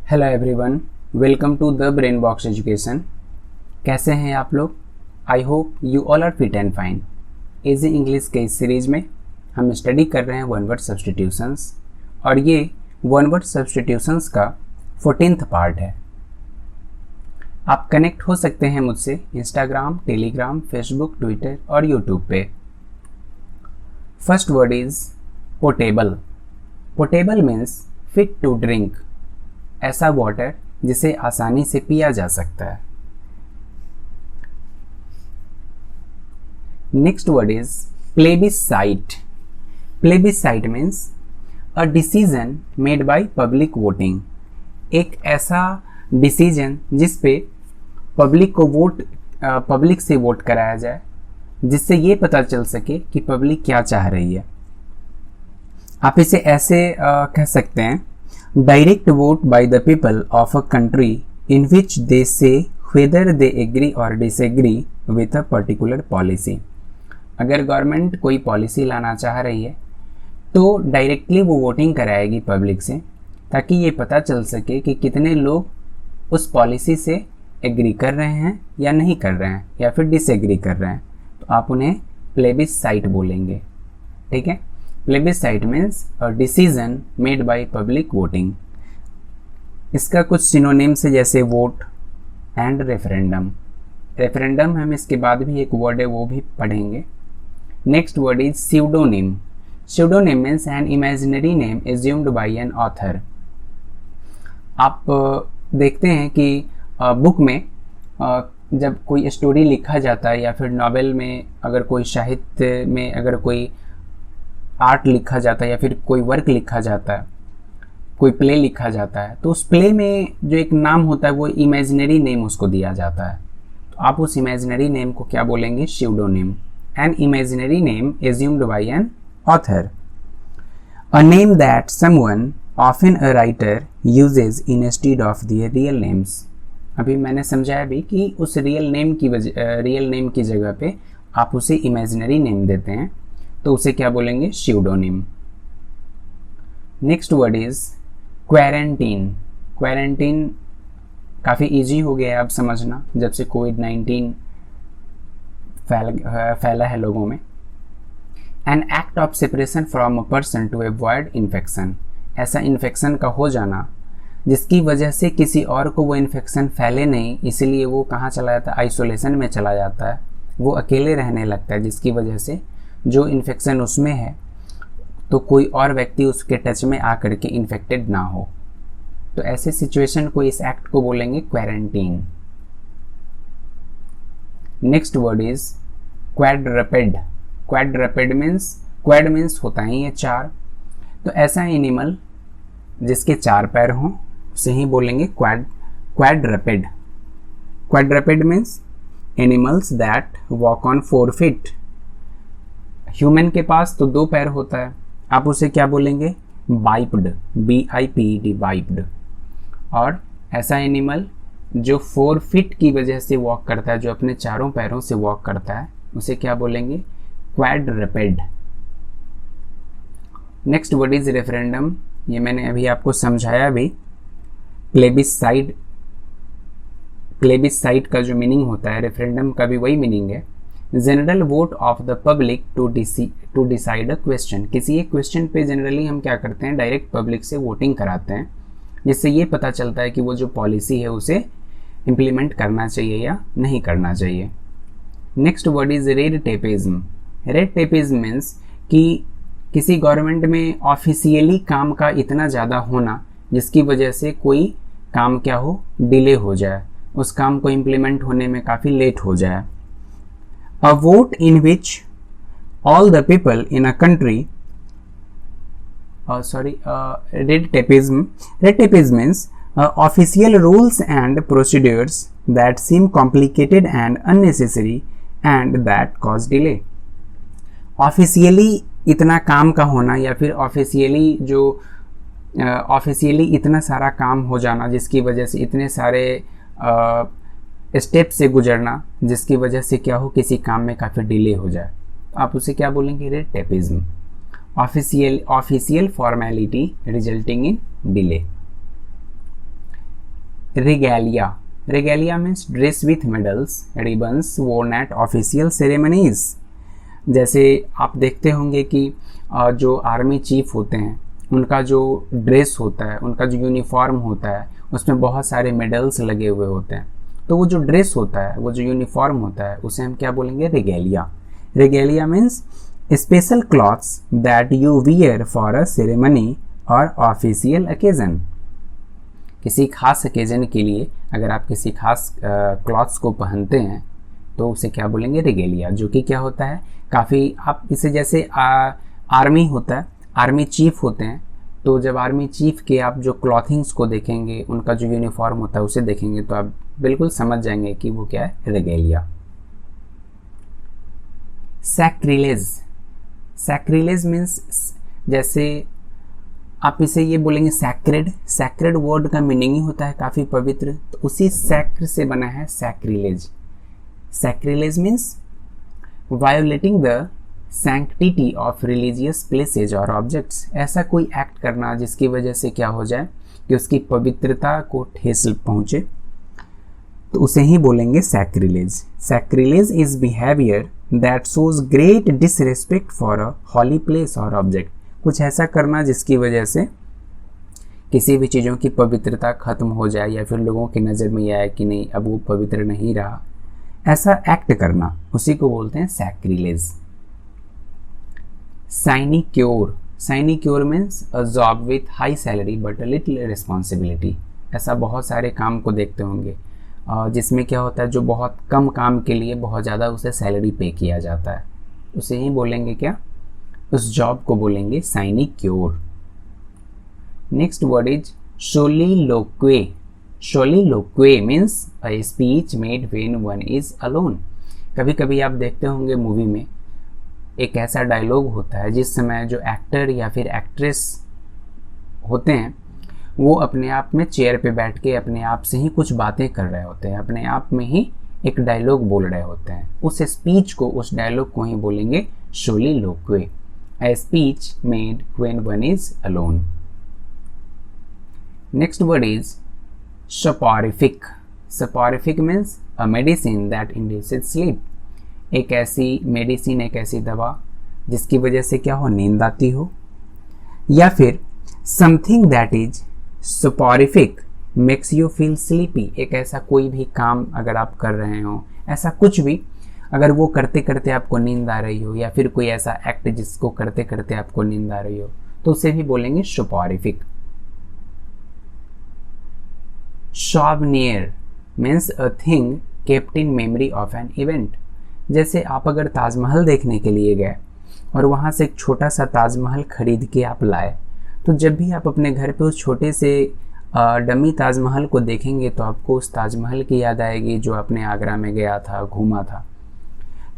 Hello everyone, welcome to the brain box education. कैसे हैं आप लोग? I hope you all are fit and fine. Easy English के इस सीरीज में हम स्टडी कर रहे हैं वन वर्ड सब्स्टिट्यूशंस और ये वन वर्ड सब्स्टिट्यूशंस का 14th पार्ट है। आप कनेक्ट हो सकते हैं मुझसे इंस्टाग्राम, टेलीग्राम, फेसबुक, ट्विटर और यूट्यूब पे। First word is portable. Portable means fit to drink, ऐसा वाटर जिसे आसानी से पिया जा सकता है। Next word is plebiscite. Plebiscite means a decision made by public voting, एक ऐसा डिसीजन जिस पे पब्लिक से वोट कराया जाए, जिससे ये पता चल सके कि पब्लिक क्या चाह रही है। आप इसे ऐसे कह सकते हैं, direct vote by the people of a country in which they say whether they agree or disagree with a particular policy। अगर गवर्नमेंट कोई पॉलिसी लाना चाह रही है तो डायरेक्टली वो वोटिंग कराएगी पब्लिक से, ताकि ये पता चल सके कि कितने लोग उस पॉलिसी से एग्री कर रहे हैं या नहीं कर रहे हैं या फिर डिसएग्री कर रहे हैं। तो आप उन्हें प्लेबिसाइट बोलेंगे। ठीक है। Plebiscite means a decision made by public voting. इसका कुछ सिनोनिम्स है जैसे वोट एंड रेफरेंडम। रेफरेंडम हम इसके बाद भी एक वर्ड है वो भी पढ़ेंगे। Next word is pseudonym. Pseudonym means an imaginary name assumed by an author. आप देखते हैं कि बुक में जब कोई स्टोरी लिखा जाता है या फिर नॉवेल में, अगर कोई साहित्य में अगर कोई आर्ट लिखा जाता है या फिर कोई वर्क लिखा जाता है, कोई प्ले लिखा जाता है, तो उस प्ले में जो एक नाम होता है वो इमेजिनरी नेम उसको दिया जाता है। तो आप उस इमेजिनरी नेम को क्या बोलेंगे? Pseudonym. An imaginary name assumed by an author. A name that someone often a writer uses instead of their real names. अभी मैंने समझाया भी कि उस रियल नेम की जगह पे आप उसे इमेजिनरी नेम देते हैं, तो उसे क्या बोलेंगे? Pseudonym. Next word is quarantine. Quarantine काफ़ी इजी हो गया है अब समझना, जब से कोविड-19 फैला है लोगों में। An act of separation from a person to avoid infection. ऐसा इन्फेक्शन का हो जाना जिसकी वजह से किसी और को वो इन्फेक्शन फैले नहीं, इसीलिए वो कहाँ चला जाता है? आइसोलेशन में चला जाता है, वो अकेले रहने लगता है, जिसकी वजह से जो इन्फेक्शन उसमें है तो कोई और व्यक्ति उसके टच में आकर के इन्फेक्टेड ना हो। तो ऐसे सिचुएशन को, इस एक्ट को बोलेंगे quarantine. Next word is quadruped. Quadruped means, quad means होता है ये चार, तो ऐसा एनिमल जिसके चार पैर हों उसे ही बोलेंगे quadruped. Quadruped means animals that walk on 4 feet। Human के पास तो 2 पैर होता है, आप उसे क्या बोलेंगे? बाइप्ड, BIPED, बाइप्ड। और ऐसा एनिमल जो 4 feet की वजह से वॉक करता है, जो अपने चारों पैरों से वॉक करता है, उसे क्या बोलेंगे? Quadruped. Next word is referendum. ये मैंने अभी आपको समझाया भी। प्लेबिसाइट का जो मीनिंग होता है, रेफरेंडम का भी वही मीनिंग है। General vote of the public to decide a question. किसी एक क्वेश्चन पे जनरली हम क्या करते हैं? डायरेक्ट पब्लिक से वोटिंग कराते हैं, जिससे ये पता चलता है कि वो जो पॉलिसी है उसे इम्प्लीमेंट करना चाहिए या नहीं करना चाहिए। Next word is red tapism. Red tapism means कि किसी गवर्नमेंट में ऑफिशियली काम का इतना ज़्यादा होना जिसकी वजह से कोई काम क्या हो? डिले हो जाए, उस काम को इम्प्लीमेंट होने में काफ़ी लेट हो जाए। A vote in which all the people in a country, red tapism. Red tapism means official rules and procedures that seem complicated and unnecessary and that cause delay. Officially इतना काम का होना या फिर ऑफिशियली इतना सारा काम हो जाना जिसकी वजह से इतने सारे स्टेप से गुजरना जिसकी वजह से क्या हो? किसी काम में काफ़ी डिले हो जाए, आप उसे क्या बोलेंगे? Red tapism. Official formality resulting in delay. regalia. Regalia means dress with medals, ribbons worn at official ceremonies. जैसे आप देखते होंगे कि जो आर्मी चीफ होते हैं उनका जो ड्रेस होता है, उनका जो यूनिफॉर्म होता है, उसमें बहुत सारे मेडल्स लगे हुए होते हैं। तो वो जो ड्रेस होता है, वो जो यूनिफॉर्म होता है, उसे हम क्या बोलेंगे? रेगेलिया। रेगेलिया means special clothes that you wear for a ceremony और ऑफिशियल ओकेजन। किसी खास ओकेजन के लिए अगर आप किसी खास क्लॉथ्स को पहनते हैं तो उसे क्या बोलेंगे? रेगेलिया। जो कि क्या होता है, काफ़ी आप इसे जैसे आर्मी होता है, आर्मी चीफ होते हैं, तो जब आर्मी चीफ के आप जो क्लॉथिंग्स को देखेंगे, उनका जो यूनिफॉर्म होता है उसे देखेंगे तो आप बिल्कुल समझ जाएंगे कि वो क्या है? रेगेलिया। सैक्रिलेज। सैक्रिलेज मीन्स जैसे आप इसे ये बोलेंगे सैक्रेड। सैक्रेड वर्ड का मीनिंग ही होता है काफ़ी पवित्र, तो उसी सैक्र से बना है sacrilege. Sacrilege means violating the sanctity of religious places और ऑब्जेक्ट्स। ऐसा कोई एक्ट करना जिसकी वजह से क्या हो जाए कि उसकी पवित्रता को ठेस पहुंचे, तो उसे ही बोलेंगे sacrilege. Sacrilege is behaviour that shows great disrespect for a holy place और ऑब्जेक्ट। कुछ ऐसा करना जिसकी वजह से किसी भी चीज़ों की पवित्रता खत्म हो जाए या फिर लोगों की नज़र में यह आए कि नहीं अब वो पवित्र नहीं रहा, ऐसा एक्ट करना, उसी को बोलते हैं sacrilege. Sinecure. Sinecure means a job with high salary but a little responsibility. ऐसा बहुत सारे काम को देखते होंगे जिसमें क्या होता है, जो बहुत कम काम के लिए बहुत ज़्यादा उसे सैलरी पे किया जाता है, उसे ही बोलेंगे क्या? उस जॉब को बोलेंगे sinecure. Next word is soliloquy. Soliloquy means a speech made when one is alone. कभी कभी आप देखते होंगे मूवी में एक ऐसा डायलॉग होता है जिस समय जो एक्टर या फिर एक्ट्रेस होते हैं वो अपने आप में चेयर पे बैठ के अपने आप से ही कुछ बातें कर रहे होते हैं, अपने आप में ही एक डायलॉग बोल रहे होते हैं। उस स्पीच को, उस डायलॉग को ही बोलेंगे सोलिलोक्वे, a speech made when one is alone. Next word is soporific. Soporific means a medicine that induces sleep. एक ऐसी मेडिसिन, एक ऐसी दवा जिसकी वजह से क्या हो, नींद आती हो, या फिर something that is soporific makes you feel sleepy। एक ऐसा कोई भी काम अगर आप कर रहे हो, ऐसा कुछ भी अगर वो करते करते आपको नींद आ रही हो, या फिर कोई ऐसा एक्ट जिसको करते करते आपको नींद आ रही हो, तो उसे भी बोलेंगे soporific. Souvenir means a thing kept in memory of an event. जैसे आप अगर ताजमहल देखने के लिए गए और वहाँ से एक छोटा सा ताजमहल खरीद के आप लाए, तो जब भी आप अपने घर पे उस छोटे से डमी ताजमहल को देखेंगे तो आपको उस ताजमहल की याद आएगी जो आपने आगरा में गया था, घूमा था।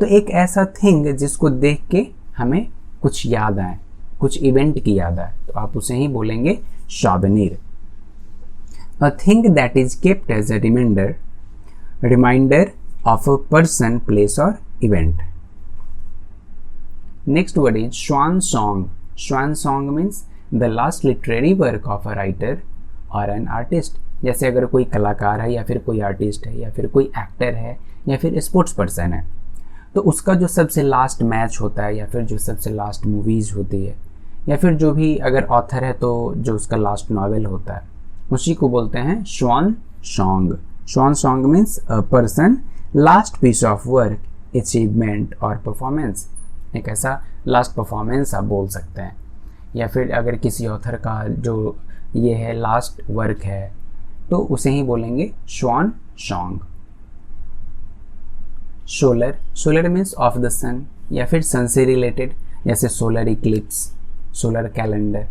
तो एक ऐसा थिंग जिसको देख के हमें कुछ याद आए, कुछ इवेंट की याद आए, तो आप उसे ही बोलेंगे souvenir. A thing that is kept as a reminder of a person, place और event. Next word is swan song. Swan song means the last literary work of a writer और एन आर्टिस्ट। जैसे अगर कोई कलाकार है या फिर कोई आर्टिस्ट है या फिर कोई एक्टर है या फिर स्पोर्ट्स पर्सन है, तो उसका जो सबसे लास्ट मैच होता है या फिर जो सबसे लास्ट मूवीज़ होती है या फिर जो भी अगर ऑथर है तो जो उसका लास्ट नॉवेल होता है, उसी को बोलते हैं swan song. Swan song means a person last piece of work, achievement और परफॉर्मेंस। एक ऐसा लास्ट परफॉर्मेंस आप बोल सकते हैं, या फिर अगर किसी ऑथर का जो ये है लास्ट वर्क है तो उसे ही बोलेंगे swan song. Solar. Solar means of the sun या फिर सन से रिलेटेड, जैसे सोलर इक्लिप्स, सोलर कैलेंडर।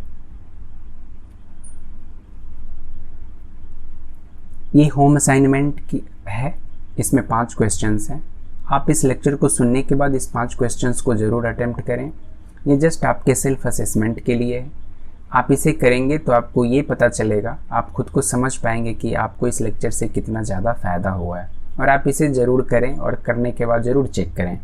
ये होम असाइनमेंट की है, इसमें 5 क्वेश्चंस हैं। आप इस लेक्चर को सुनने के बाद इस 5 क्वेश्चंस को ज़रूर अटेम्प्ट करें। ये जस्ट आपके सेल्फ असेसमेंट के लिए है। आप इसे करेंगे तो आपको ये पता चलेगा, आप खुद को समझ पाएंगे कि आपको इस लेक्चर से कितना ज़्यादा फ़ायदा हुआ है, और आप इसे ज़रूर करें और करने के बाद ज़रूर चेक करें।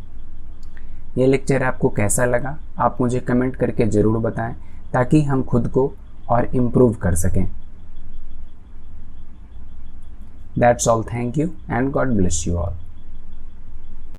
ये लेक्चर आपको कैसा लगा आप मुझे कमेंट करके ज़रूर बताएं, ताकि हम खुद को और इम्प्रूव कर सकें। That's all, thank you and God bless you all.